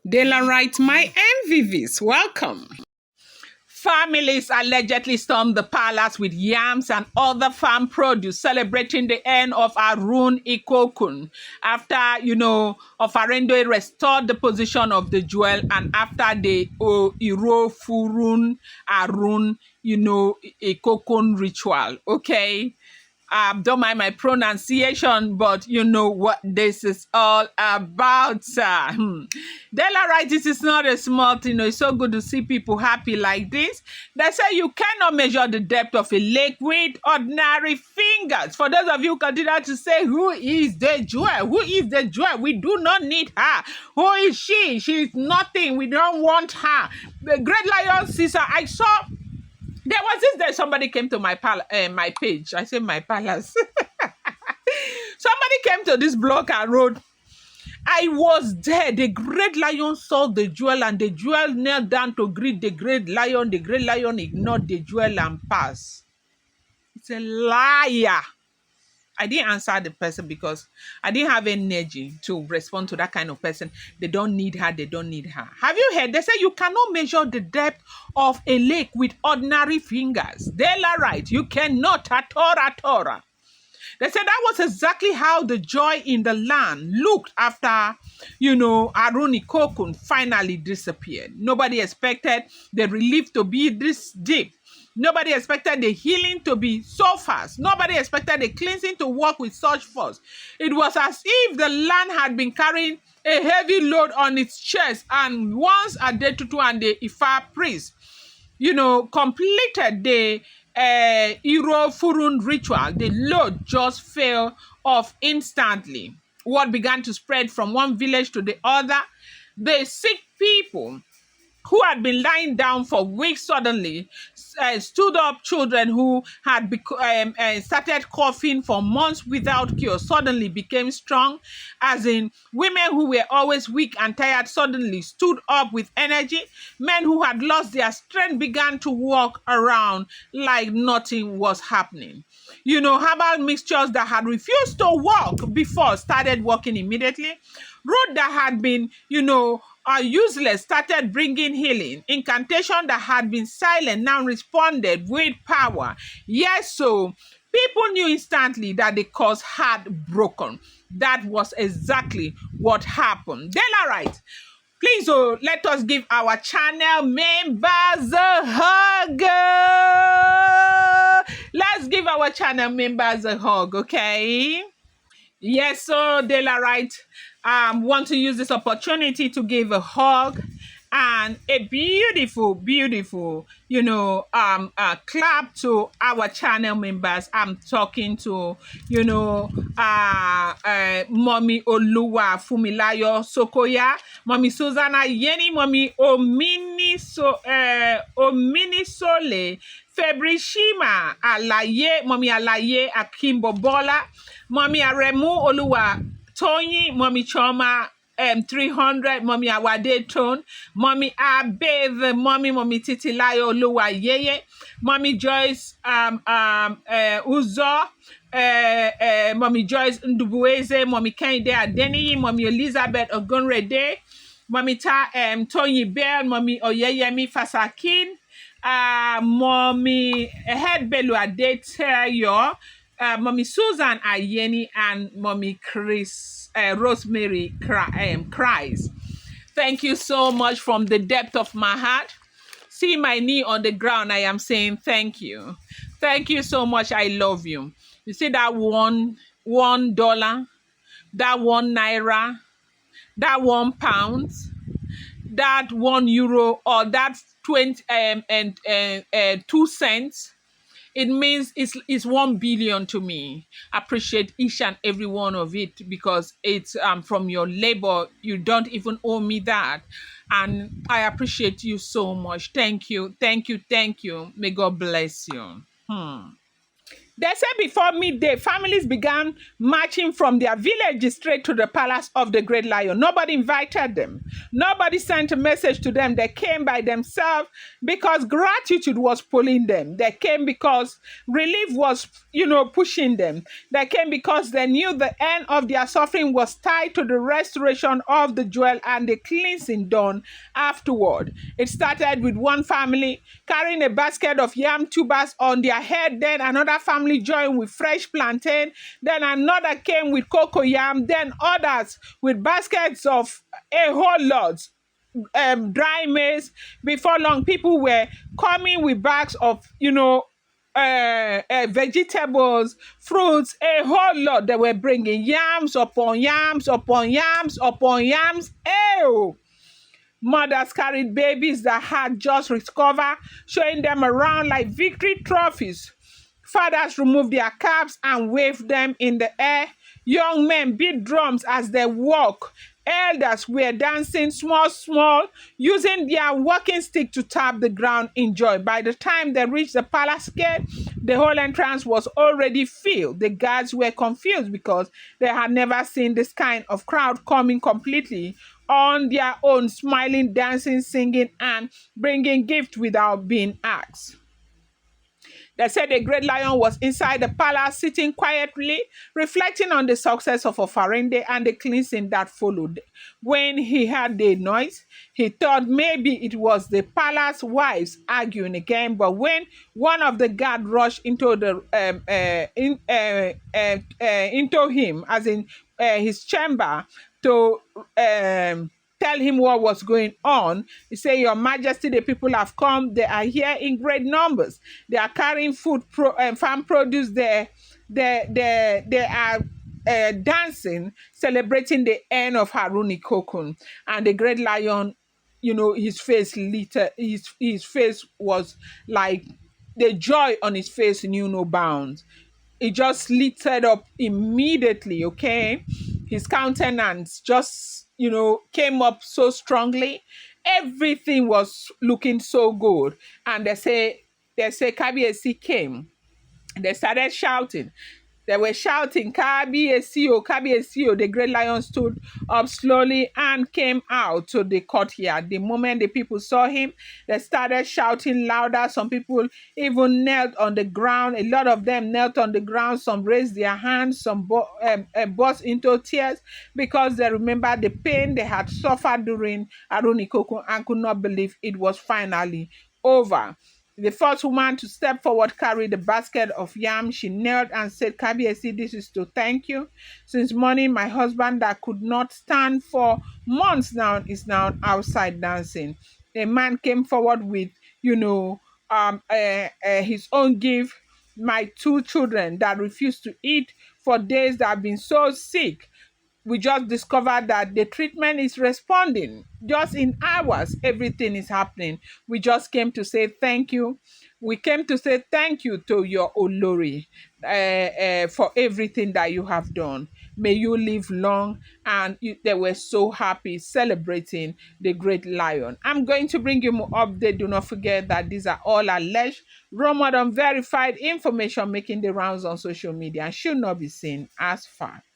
Daylight, my MVVs, welcome. Families allegedly stormed the palace with yams and other farm produce, celebrating the end of Arun Ikoko after, Òfárèndé restored the position of the jewel and after the Furun Arun, Ikoko ritual. Okay. Don't mind my pronunciation, but you know what this is all about. Della right, this is not a small thing. It's so good to see people happy like this. They say you cannot measure the depth of a lake with ordinary fingers. For those of you who continue to say, who is the jewel? Who is the jewel? We do not need her. Who is she? She is nothing. We don't want her. The great lion sister, I saw. There was this day somebody came to my my page. I say my palace. Somebody came to this blog and wrote, I was there. The great lion saw the jewel and the jewel knelt down to greet the great lion. The great lion ignored the jewel and passed. It's a liar. I didn't answer the person because I didn't have energy to respond to that kind of person. They don't need her. They don't need her. Have you heard? They say you cannot measure the depth of a lake with ordinary fingers. They're right. You cannot. Atora. They said that was exactly how the joy in the land looked after, Arun Ikoko finally disappeared. Nobody expected the relief to be this deep. Nobody expected the healing to be so fast. Nobody expected the cleansing to work with such force. It was as if the land had been carrying a heavy load on its chest, and once Adetutu and the Ifa priest, completed the Furun ritual, the load just fell off instantly. Word began to spread from one village to the other. The sick people who had been lying down for weeks suddenly stood up. Children who had started coughing for months without cure suddenly became strong, as in women who were always weak and tired suddenly stood up with energy. Men who had lost their strength began to walk around like nothing was happening. Herbal mixtures that had refused to walk before started working immediately. Road that had been, are useless started bringing healing. Incantation that had been silent now responded with power. Yes, so people knew instantly that the curse had broken. That was exactly what happened. Della right. Please, let us give our channel members a hug. Let's give our channel members a hug, okay? Yes, so Della right. Want to use this opportunity to give a hug and a beautiful, clap to our channel members. I'm talking to, Mommy Oluwa Fumilayo Sokoya, Mommy Susanna Yeni, Mommy Omini Sole, Febrishima Alaye, Mommy Alaye Akimbobola, Mommy Aremu Oluwa Tony, Mommy Choma 300, Mommy Awade Tone, Mommy Abeve, Mommy Titilayo Oluwa Yeye, Mommy Joyce Uzo, Mommy Joyce Ndubueze, Mommy Kende Adeni, Mommy Elizabeth Ogunrede, Mommy Tony Bell, Mommy Oyeyemi Fasakin, Mommy Headbelu Adeteyo, Mommy Susan Ayeni, and Mommy Rosemary cries. Thank you so much from the depth of my heart. See my knee on the ground. I am saying thank you. Thank you so much. I love you. You see that $1, that €1, that £1, that €1, or that 2 cents. It means it's 1 billion to me. Appreciate each and every one of it because it's from your labor. You don't even owe me that. And I appreciate you so much. Thank you. May God bless you. They say before midday, families began marching from their villages straight to the palace of the great lion. Nobody invited them. Nobody sent a message to them. They came by themselves because gratitude was pulling them. They came because relief was, pushing them. They came because they knew the end of their suffering was tied to the restoration of the jewel and the cleansing done afterward. It started with one family carrying a basket of yam tubers on their head. Then another family joined with fresh plantain. Then another came with cocoa yam. Then others with baskets of a whole lot dry maize. Before long, people were coming with bags of, vegetables, fruits, a whole lot. They were bringing yams upon yams upon yams upon yams. Ew! Mothers carried babies that had just recovered, showing them around like victory trophies. Fathers removed their caps and waved them in the air. Young men beat drums as they walked. Elders were dancing small, using their walking stick to tap the ground in joy. By the time they reached the palace gate, the whole entrance was already filled. The guards were confused because they had never seen this kind of crowd coming completely on their own, smiling, dancing, singing, and bringing gifts without being asked. They said the great lion was inside the palace, sitting quietly, reflecting on the success of Òfárèndé and the cleansing that followed. When he heard the noise, he thought maybe it was the palace wives arguing again. But when one of the guards rushed into into him, as in his chamber, to tell him what was going on. He said, Your Majesty, the people have come. They are here in great numbers. They are carrying food, farm produce. They are dancing, celebrating the end of Arun Ikoko. And the great lion, his face his face was like the joy on his face knew no bounds. It just lit up immediately, okay? His countenance just, came up so strongly. Everything was looking so good. And they say Kabiyesi came. They started shouting. They were shouting, Kabiyesi o, Kabiyesi o. The great lion stood up slowly and came out to the courtyard. The moment the people saw him, they started shouting louder. Some people even knelt on the ground. A lot of them knelt on the ground. Some raised their hands. Some burst into tears because they remembered the pain they had suffered during Arun Ikoko and could not believe it was finally over. The first woman to step forward carried the basket of yam. She knelt and said, Kabiyesi, this is to thank you. Since morning, my husband that could not stand for months now is now outside dancing. A man came forward with, his own gift. My two children that refused to eat for days that have been so sick. We just discovered that the treatment is responding. Just in hours, everything is happening. We just came to say thank you. We came to say thank you to your Olori for everything that you have done. May you live long. And they were so happy celebrating the great lion. I'm going to bring you more update. Do not forget that these are all alleged, rumored, unverified information making the rounds on social media and should not be seen as fact.